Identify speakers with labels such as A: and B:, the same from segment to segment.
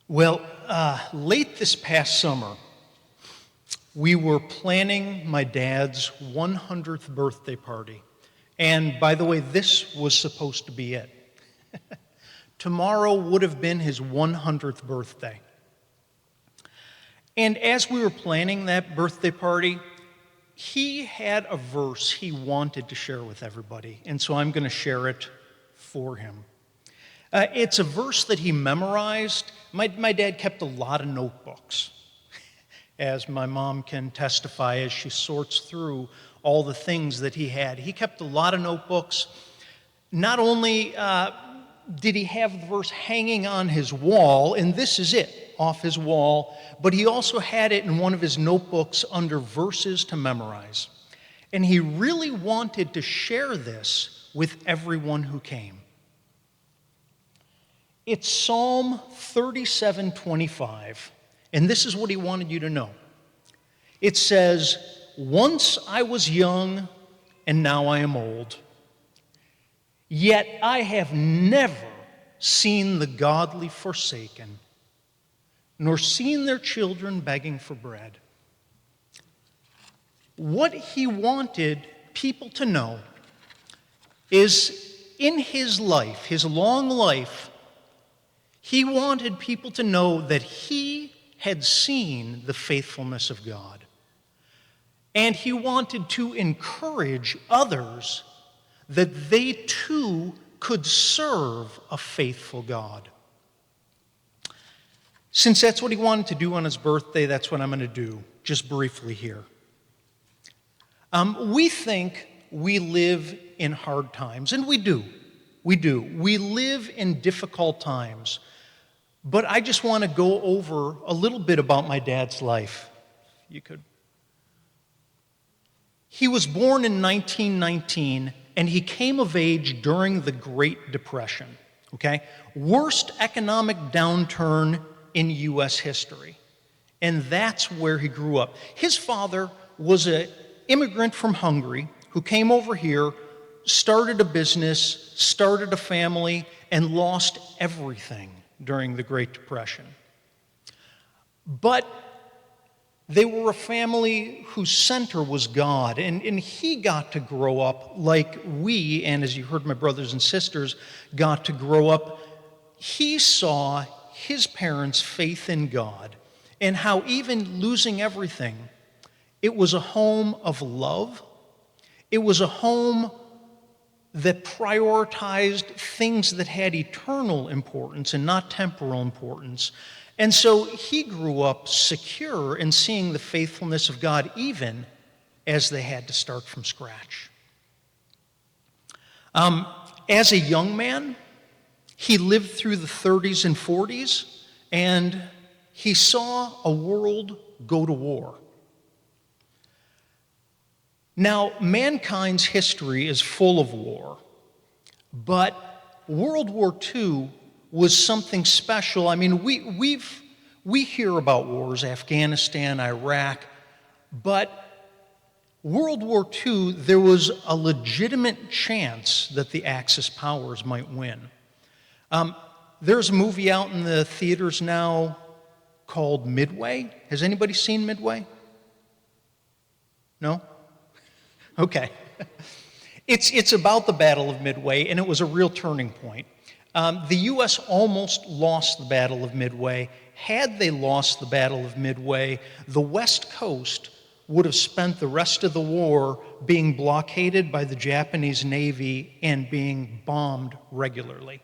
A: Well, late this past summer, we were planning my dad's 100th birthday party. And by the way, this was supposed to be it. Tomorrow would have been his 100th birthday. And as we were planning that birthday party, he had a verse he wanted to share with everybody. And so I'm going to share it for him. It's a verse that he memorized. My dad kept a lot of notebooks, as my mom can testify as she sorts through all the things that he had. He kept a lot of notebooks. Not only did he have the verse hanging on his wall, and this is it, off his wall, but he also had it in one of his notebooks under verses to memorize. And he really wanted to share this with everyone who came. It's Psalm 37:25, and this is what he wanted you to know. It says, "Once I was young, and now I am old. Yet I have never seen the godly forsaken, nor seen their children begging for bread." What he wanted people to know is in his life, his long life, he wanted people to know that he had seen the faithfulness of God. And he wanted to encourage others that they too could serve a faithful God. Since that's what he wanted to do on his birthday, that's what I'm going to do, just briefly here. We think we live in hard times, and we do. We do. We live in difficult times. But I just want to go over a little bit about my dad's life. You could. He was born in 1919, and he came of age during the Great Depression, okay? Worst economic downturn in U.S. history. And that's where he grew up. His father was an immigrant from Hungary who came over here, started a business, started a family, and lost everything during the Great Depression. But they were a family whose center was God, and he got to grow up like we, and as you heard my brothers and sisters, got to grow up. He saw his parents' faith in God, and how even losing everything, it was a home of love. It was a home that prioritized things that had eternal importance and not temporal importance. And so he grew up secure in seeing the faithfulness of God even as they had to start from scratch. As a young man, he lived through the 30s and 40s, and he saw a world go to war. Now, mankind's history is full of war, but World War II was something special. I mean, we hear about wars, Afghanistan, Iraq, but World War II, there was a legitimate chance that the Axis powers might win. There's a movie out in the theaters now called Midway. Has anybody seen Midway? No? Okay. It's about the Battle of Midway, and it was a real turning point. The U.S. almost lost the Battle of Midway. Had they lost the Battle of Midway, the West Coast would have spent the rest of the war being blockaded by the Japanese Navy and being bombed regularly.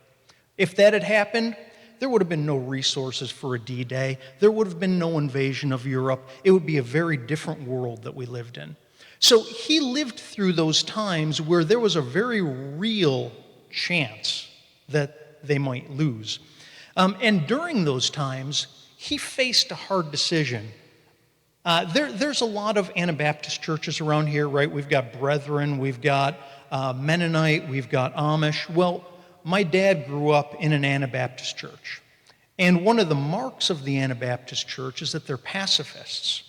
A: If that had happened, there would have been no resources for a D-Day. There would have been no invasion of Europe. It would be a very different world that we lived in. So he lived through those times where there was a very real chance that they might lose. And during those times, he faced a hard decision. There's a lot of Anabaptist churches around here, right? We've got Brethren, we've got Mennonite, we've got Amish. Well, my dad grew up in an Anabaptist church. And one of the marks of the Anabaptist church is that they're pacifists.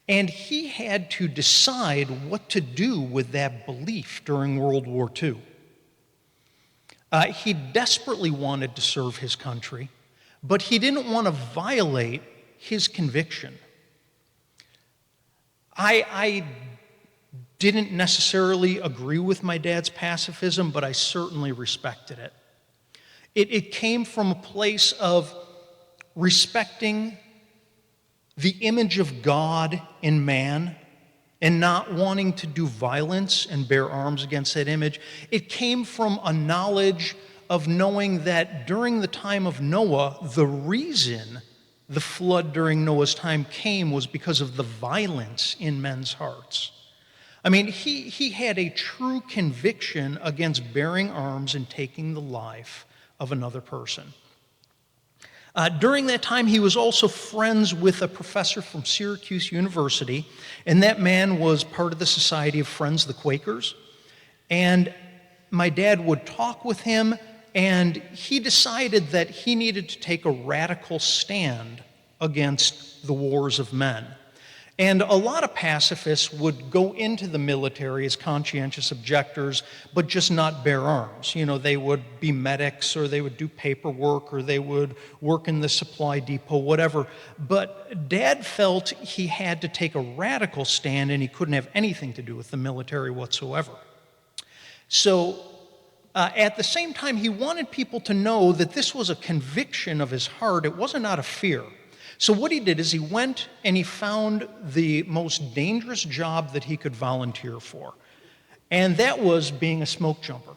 A: And he had to decide what to do with that belief during World War II. He desperately wanted to serve his country, but he didn't want to violate his conviction. I didn't necessarily agree with my dad's pacifism, but I certainly respected it. It came from a place of respecting the image of God in man and not wanting to do violence and bear arms against that image. It came from a knowledge of knowing that during the time of Noah, the reason the flood during Noah's time came was because of the violence in men's hearts. I mean, he had a true conviction against bearing arms and taking the life of another person. During that time, he was also friends with a professor from Syracuse University, and that man was part of the Society of Friends, the Quakers. And my dad would talk with him, and he decided that he needed to take a radical stand against the wars of men. And a lot of pacifists would go into the military as conscientious objectors, but just not bear arms. You know, they would be medics, or they would do paperwork, or they would work in the supply depot, whatever. But Dad felt he had to take a radical stand, and he couldn't have anything to do with the military whatsoever. So at the same time, he wanted people to know that this was a conviction of his heart. It wasn't out of fear. So what he did is he went and he found the most dangerous job that he could volunteer for, and that was being a smoke jumper.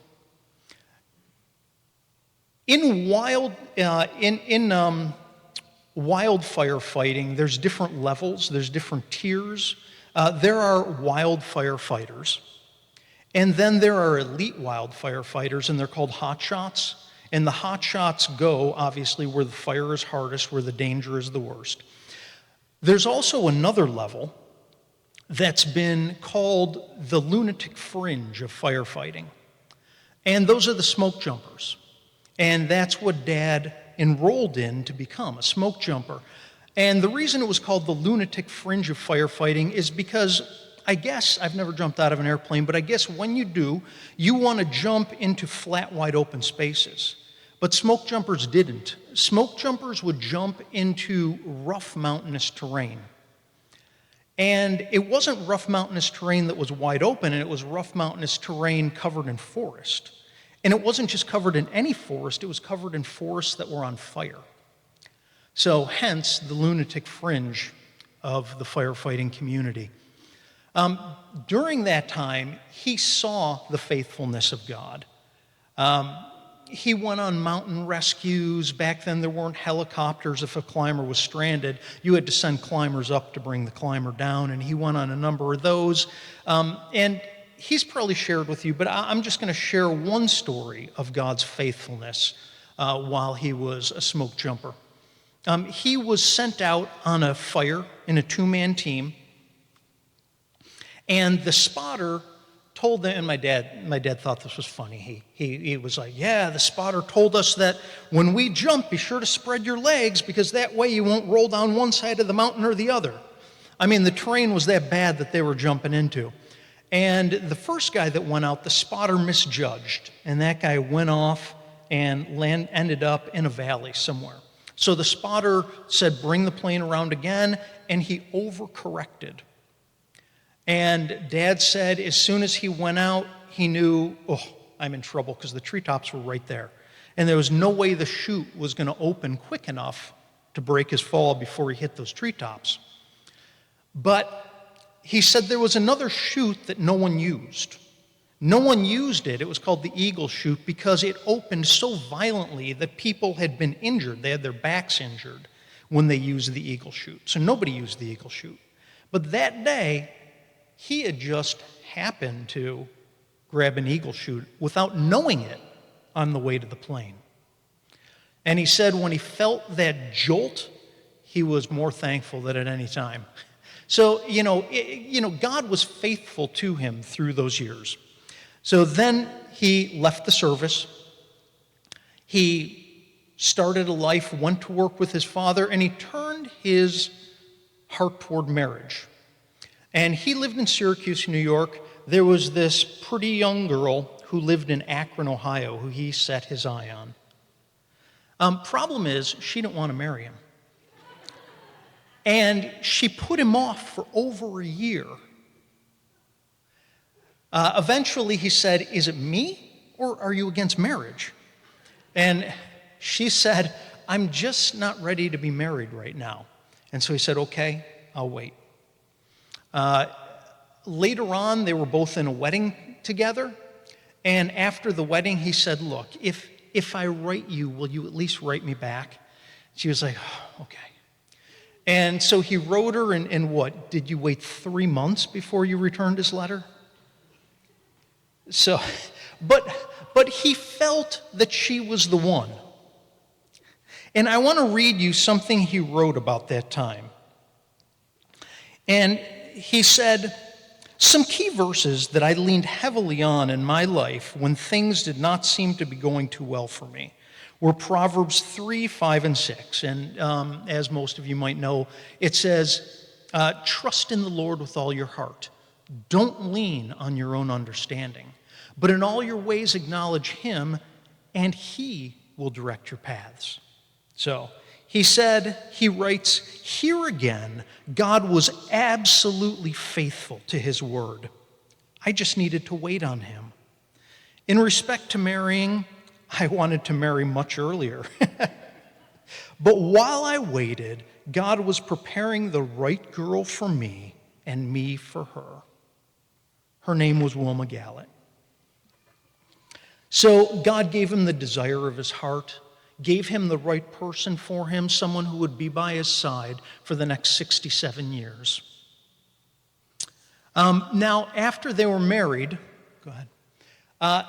A: In wildfire fighting, there's different levels, there's different tiers. There are wildfire fighters, and then there are elite wildfire fighters, and they're called hot shots. And the hot shots go, obviously, where the fire is hardest, where the danger is the worst. There's also another level that's been called the lunatic fringe of firefighting. And those are the smoke jumpers. And that's what Dad enrolled in to become, a smoke jumper. And the reason it was called the lunatic fringe of firefighting is because, I guess, I've never jumped out of an airplane, but I guess when you do, you want to jump into flat, wide open spaces. But smoke jumpers didn't. Smoke jumpers would jump into rough mountainous terrain. And it wasn't rough mountainous terrain that was wide open, and it was rough mountainous terrain covered in forest. And it wasn't just covered in any forest, it was covered in forests that were on fire. So hence the lunatic fringe of the firefighting community. During that time, he saw the faithfulness of God. He went on mountain rescues. Back then, there weren't helicopters. If a climber was stranded, you had to send climbers up to bring the climber down, and he went on a number of those. And he's probably shared with you, but I'm just going to share one story of God's faithfulness while he was a smoke jumper. He was sent out on a fire in a two-man team, and the spotter told them, and my dad thought this was funny. He was like, yeah, the spotter told us that when we jump, be sure to spread your legs, because that way you won't roll down one side of the mountain or the other. I mean, the terrain was that bad that they were jumping into. And the first guy that went out, the spotter misjudged, and that guy went off and ended up in a valley somewhere. So the spotter said, bring the plane around again, and he overcorrected. And Dad said as soon as he went out, he knew, oh, I'm in trouble, because the treetops were right there. And there was no way the chute was going to open quick enough to break his fall before he hit those treetops. But he said there was another chute that no one used. No one used it. It was called the Eagle chute because it opened so violently that people had been injured. They had their backs injured when they used the Eagle chute. So nobody used the Eagle chute. But that day, he had just happened to grab an Eagle chute without knowing it on the way to the plane. And he said when he felt that jolt, he was more thankful than at any time. So, God was faithful to him through those years. So then he left the service. He started a life, went to work with his father, and he turned his heart toward marriage. And he lived in Syracuse, New York. There was this pretty young girl who lived in Akron, Ohio, who he set his eye on. Problem is, she didn't want to marry him. And she put him off for over a year. Eventually, he said, "Is it me, or are you against marriage?" And she said, "I'm just not ready to be married right now." And so he said, "Okay, I'll wait." Later on, they were both in a wedding together. And after the wedding, he said, "Look, if I write you, will you at least write me back?" She was like, "Oh, okay." And so he wrote her, and what? Did you wait 3 months before you returned his letter? So, but he felt that she was the one. And I want to read you something he wrote about that time. And he said, "Some key verses that I leaned heavily on in my life when things did not seem to be going too well for me were Proverbs 3, 5, and 6. And as most of you might know, it says, trust in the Lord with all your heart. Don't lean on your own understanding, but in all your ways acknowledge him, and he will direct your paths." So he writes, "Here again, God was absolutely faithful to his word. I just needed to wait on him. In respect to marrying, I wanted to marry much earlier. But while I waited, God was preparing the right girl for me and me for her. Her name was Wilma Gallant." So God gave him the desire of his heart, gave him the right person for him, someone who would be by his side for the next 67 years. Now, after they were married, go ahead,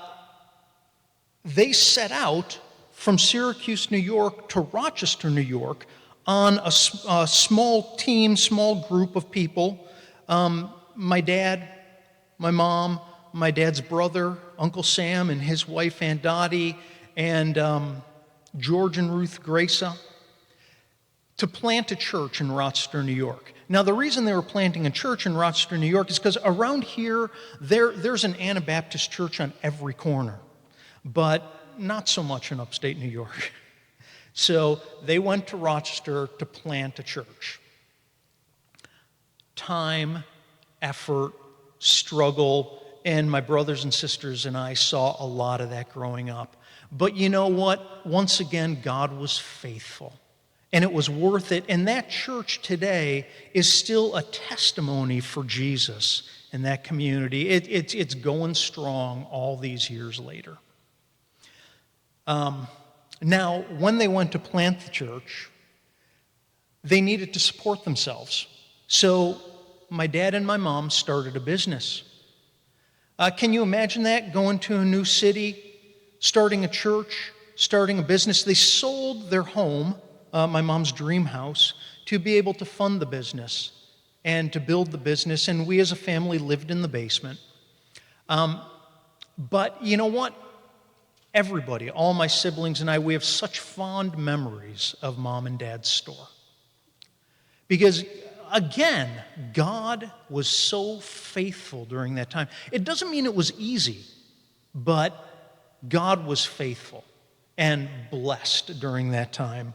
A: they set out from Syracuse, New York to Rochester, New York on a small team, small group of people. My dad, my mom, my dad's brother, Uncle Sam, and his wife, Aunt Dottie, and George and Ruth Graca, to plant a church in Rochester, New York. Now, the reason they were planting a church in Rochester, New York is because around here, there's an Anabaptist church on every corner, but not so much in upstate New York. So they went to Rochester to plant a church. Time, effort, struggle, and my brothers and sisters and I saw a lot of that growing up. But you know what? Once again, God was faithful, and it was worth it. And that church today is still a testimony for Jesus in that community. It's going strong all these years later. Now, when they went to plant the church, they needed to support themselves. So my dad and my mom started a business. Can you imagine that? Going to a new city, starting a church, starting a business. They sold their home, my mom's dream house, to be able to fund the business and to build the business. And we as a family lived in the basement. But you know what? Everybody, all my siblings and I, we have such fond memories of Mom and Dad's store. Because, again, God was so faithful during that time. It doesn't mean it was easy, but God was faithful and blessed during that time.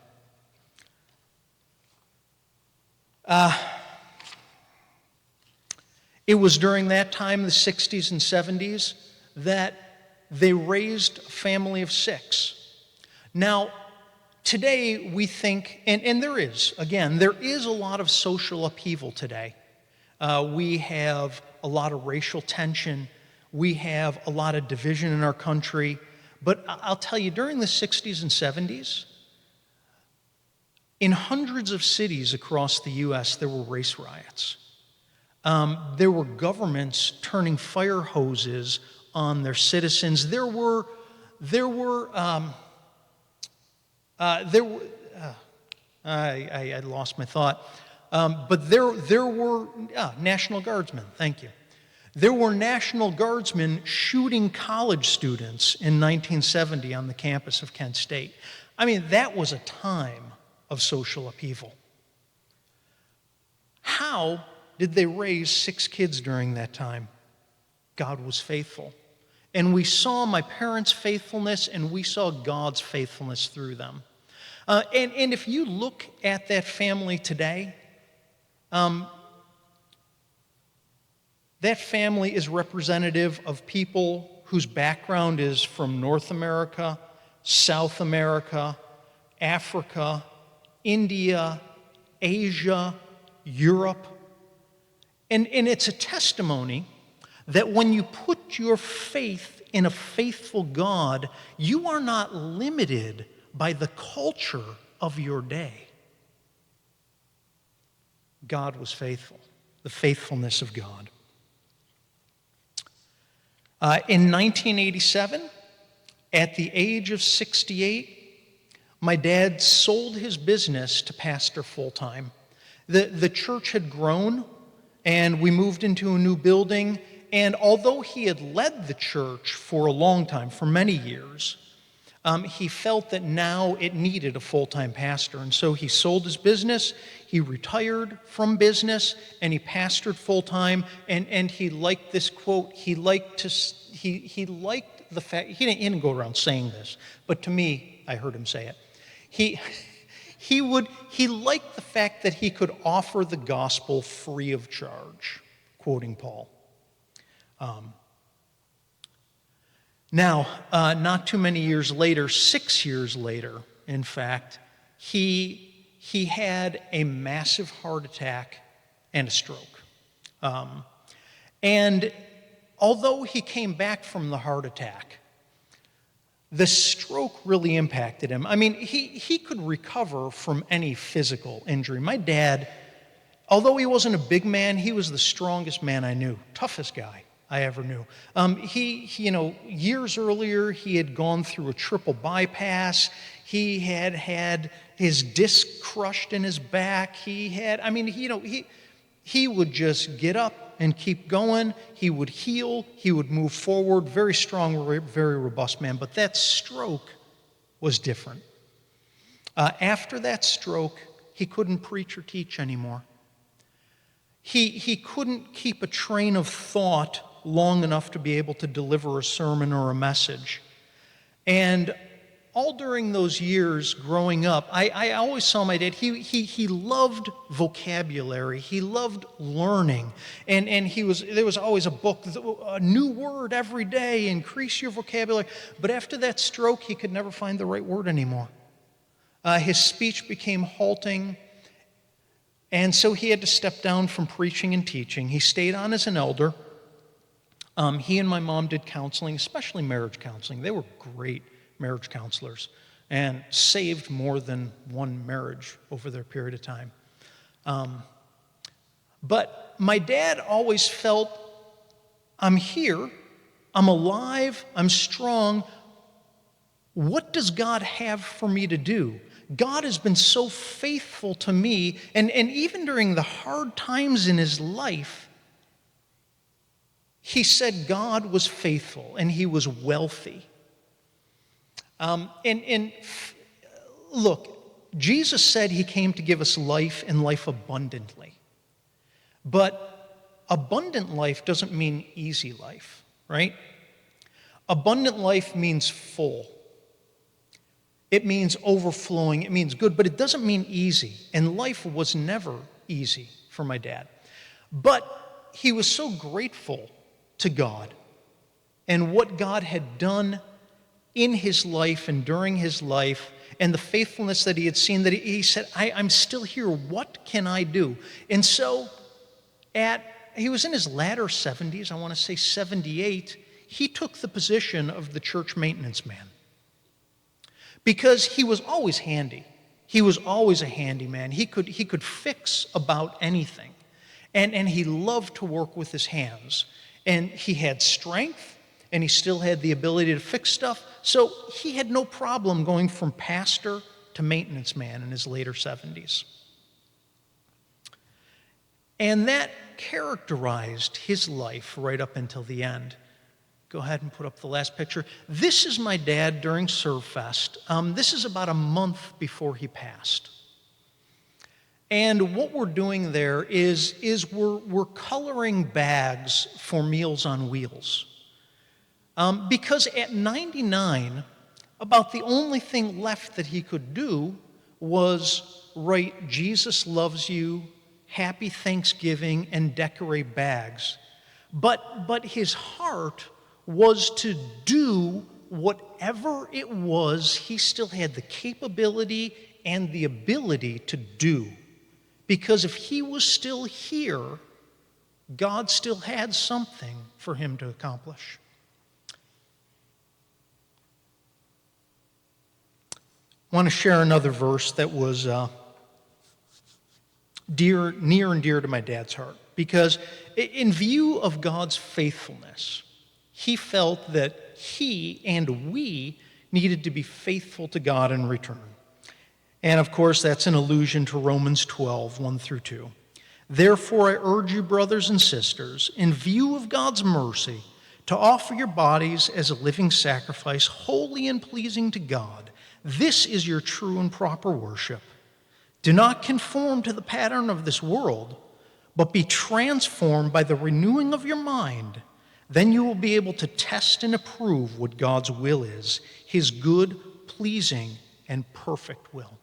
A: It was during that time, the 60s and 70s, that they raised a family of 6. Now, today we think, and there is a lot of social upheaval today. We have a lot of racial tension. We have a lot of division in our country. But I'll tell you, during the 60s and 70s, in hundreds of cities across the U.S., there were race riots. There were governments turning fire hoses on their citizens. I lost my thought. But there were National Guardsmen. Thank you. There were National Guardsmen shooting college students in 1970 on the campus of Kent State. I mean, that was a time of social upheaval. How did they raise 6 kids during that time? God was faithful. And we saw my parents' faithfulness, and we saw God's faithfulness through them. And if you look at that family today, that family is representative of people whose background is from North America, South America, Africa, India, Asia, Europe. And it's a testimony that when you put your faith in a faithful God, you are not limited by the culture of your day. God was faithful, the faithfulness of God. In 1987, at the age of 68, my dad sold his business to pastor full-time. The church had grown, and we moved into a new building, and although he had led the church for a long time, for many years, he felt that now it needed a full-time pastor, and so he sold his business, he retired from business, and he pastored full-time, and he liked this quote. He liked the fact, he didn't go around saying this, but to me, I heard him say it. He liked the fact that he could offer the gospel free of charge, quoting Paul. Now, not too many years later, 6 years later, in fact, he had a massive heart attack and a stroke. And although he came back from the heart attack, the stroke really impacted him. I mean, he could recover from any physical injury. My dad, although he wasn't a big man, he was the strongest man I knew, toughest guy I ever knew. Years earlier, he had gone through a triple bypass. He had had his disc crushed in his back. He would just get up and keep going. He would heal. He would move forward. Very strong, very robust man. But that stroke was different. After that stroke, he couldn't preach or teach anymore. He couldn't keep a train of thought long enough to be able to deliver a sermon or a message. And all during those years growing up, I always saw my dad, he loved vocabulary. He loved learning. And there was always a book, a new word every day, increase your vocabulary. But after that stroke, he could never find the right word anymore. His speech became halting. And so he had to step down from preaching and teaching. He stayed on as an elder. He and my mom did counseling, especially marriage counseling. They were great marriage counselors and saved more than one marriage over their period of time. But my dad always felt, I'm here, I'm alive, I'm strong. What does God have for me to do? God has been so faithful to me, and even during the hard times in his life, he said God was faithful and he was wealthy. Look, Jesus said he came to give us life and life abundantly. But abundant life doesn't mean easy life, right? Abundant life means full. It means overflowing. It means good, but it doesn't mean easy. And life was never easy for my dad. But he was so grateful to God and what God had done in his life and during his life and the faithfulness that he had seen, that he said, I'm still here. What can I do? And so he was in his latter 70s, I want to say 78, he took the position of the church maintenance man. Because he was always handy. He was always a handyman. He could fix about anything. And he loved to work with his hands. And he had strength, and he still had the ability to fix stuff. So he had no problem going from pastor to maintenance man in his later 70s. And that characterized his life right up until the end. Go ahead and put up the last picture. This is my dad during ServFest. This is about a month before he passed. And what we're doing there is we're coloring bags for Meals on Wheels. Because at 99, about the only thing left that he could do was write Jesus loves you, happy Thanksgiving, and decorate bags. But his heart was to do whatever it was he still had the capability and the ability to do. Because if he was still here, God still had something for him to accomplish. I want to share another verse that was near and dear to my dad's heart. Because in view of God's faithfulness, he felt that he and we needed to be faithful to God in return. And of course, that's an allusion to Romans 12, 1 through 2. Therefore, I urge you, brothers and sisters, in view of God's mercy, to offer your bodies as a living sacrifice, holy and pleasing to God. This is your true and proper worship. Do not conform to the pattern of this world, but be transformed by the renewing of your mind. Then you will be able to test and approve what God's will is, his good, pleasing, and perfect will.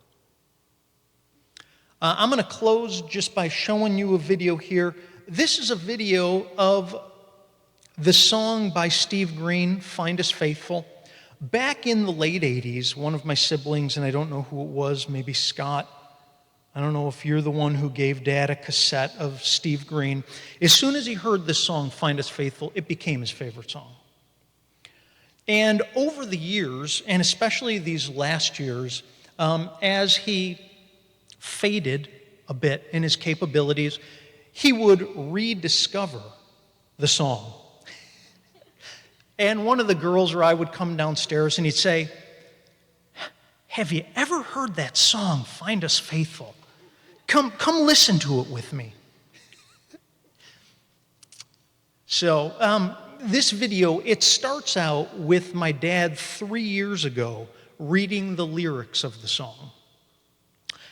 A: I'm going to close just by showing you a video here. This is a video of the song by Steve Green, Find Us Faithful. Back in the late 80s, one of my siblings, and I don't know who it was, maybe Scott, I don't know if you're the one who gave Dad a cassette of Steve Green. As soon as he heard this song, Find Us Faithful, it became his favorite song. And over the years, and especially these last years, as he faded a bit in his capabilities, he would rediscover the song. And one of the girls or I would come downstairs and he'd say, have you ever heard that song, Find Us Faithful? Come listen to it with me. So this video, it starts out with my dad 3 years ago reading the lyrics of the song.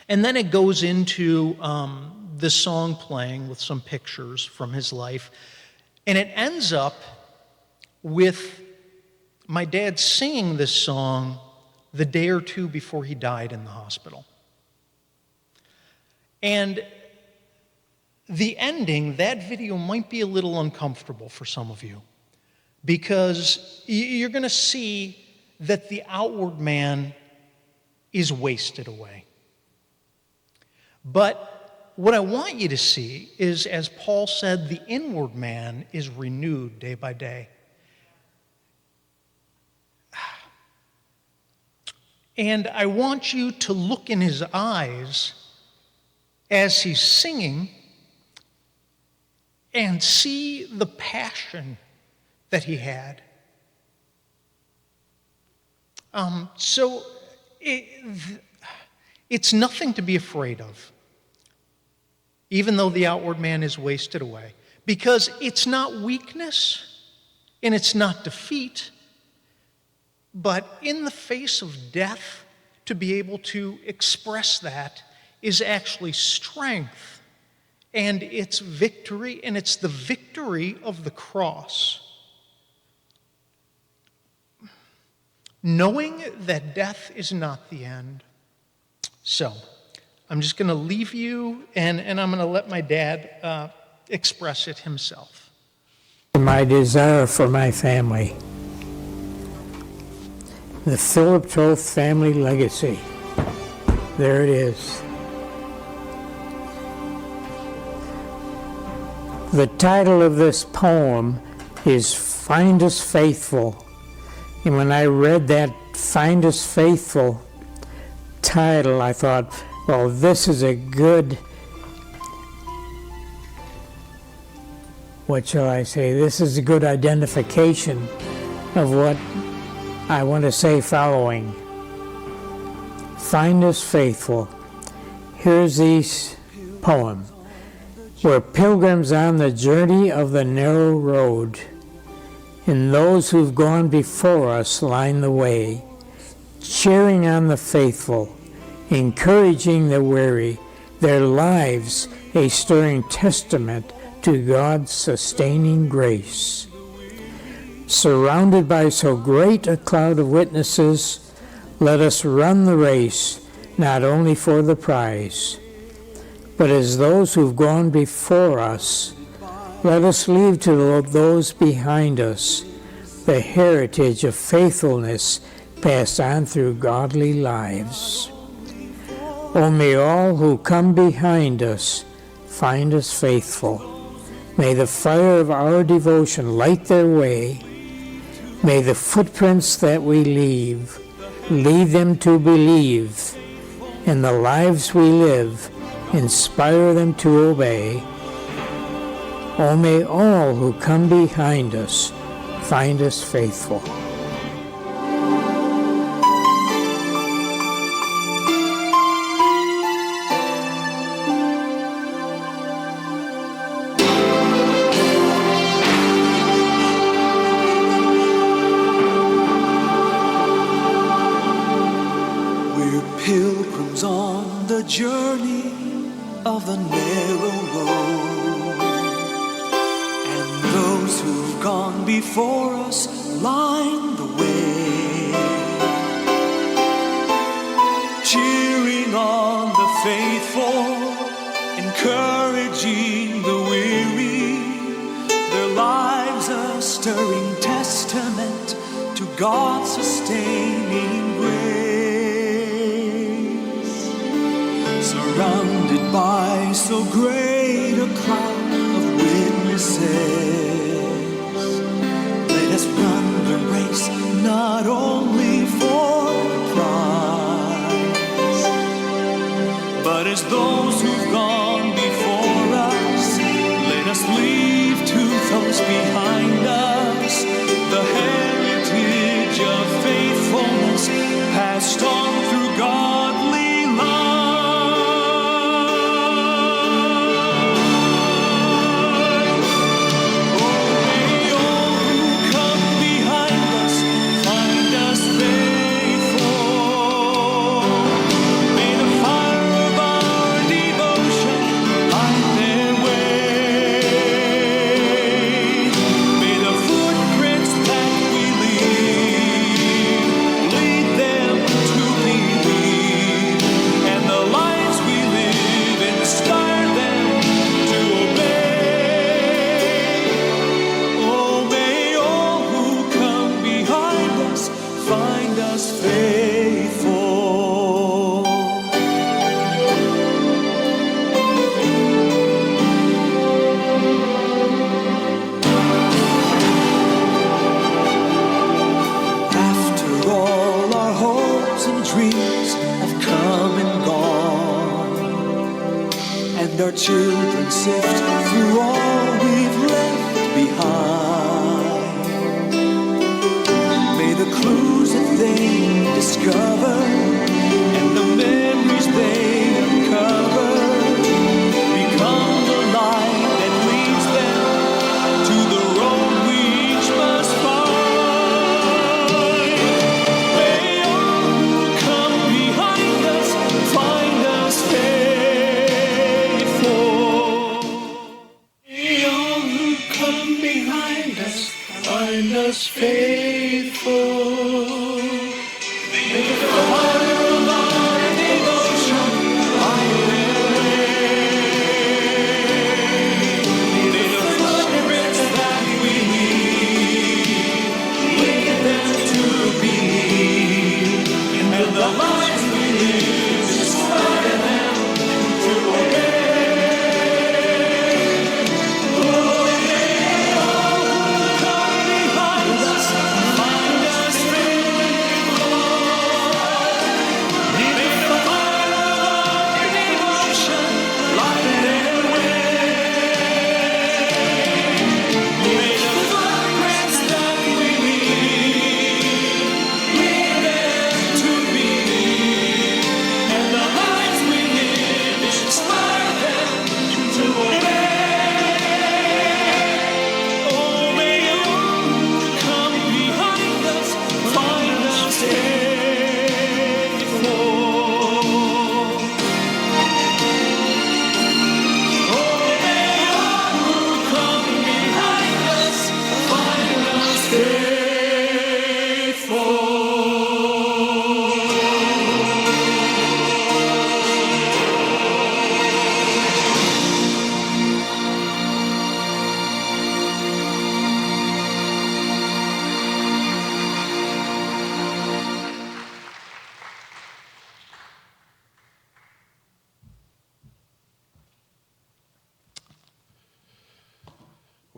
A: And then it goes into the song playing with some pictures from his life. And it ends up with my dad singing this song the day or two before he died in the hospital. And the ending, that video might be a little uncomfortable for some of you, because you're going to see that the outward man is wasted away. But what I want you to see is, as Paul said, the inward man is renewed day by day. And I want you to look in his eyes as he's singing and see the passion that he had. So it's nothing to be afraid of, even though the outward man is wasted away, because it's not weakness and it's not defeat. But in the face of death, to be able to express that is actually strength, and it's victory, and it's the victory of the cross. Knowing that death is not the end. So, I'm just going to leave you, and I'm going to let my dad express it himself.
B: My desire for my family. The Philip Toth family legacy. There it is. The title of this poem is Find Us Faithful. And when I read that Find Us Faithful title, I thought, well, this is a good, what shall I say? This is a good identification of what I want to say following. Find us faithful. Here's this poem. We're pilgrims on the journey of the narrow road, and those who've gone before us line the way, cheering on the faithful, encouraging the weary, their lives a stirring testament to God's sustaining grace. Surrounded by so great a cloud of witnesses, let us run the race, not only for the prize, but as those who've gone before us, let us leave to those behind us the heritage of faithfulness passed on through godly lives. Oh, may all who come behind us find us faithful. May the fire of our devotion light their way. May the footprints that we leave lead them to believe, and the lives we live inspire them to obey. Oh, may all who come behind us find us faithful.
C: Pilgrims on the journey of the narrow road, and those who've gone before us line the way, cheering on the faithful, encouraging the weary, their lives a stirring testament to God's sustaining grace. Surrounded by so great a cloud of witnesses, let us run the race not only for the prize, but as those who've gone before us, let us leave to those behind us the heritage of faithfulness passed on through godly life. Our children sift through all we've left behind. May the clues that they discover and the memories they uncover become the light that leads them to the road we each must find. May all who come behind us find us faithful. Find us faithful. May the fire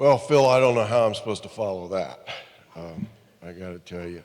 D: Well, Phil, I don't know how I'm supposed to follow that. I got to tell you.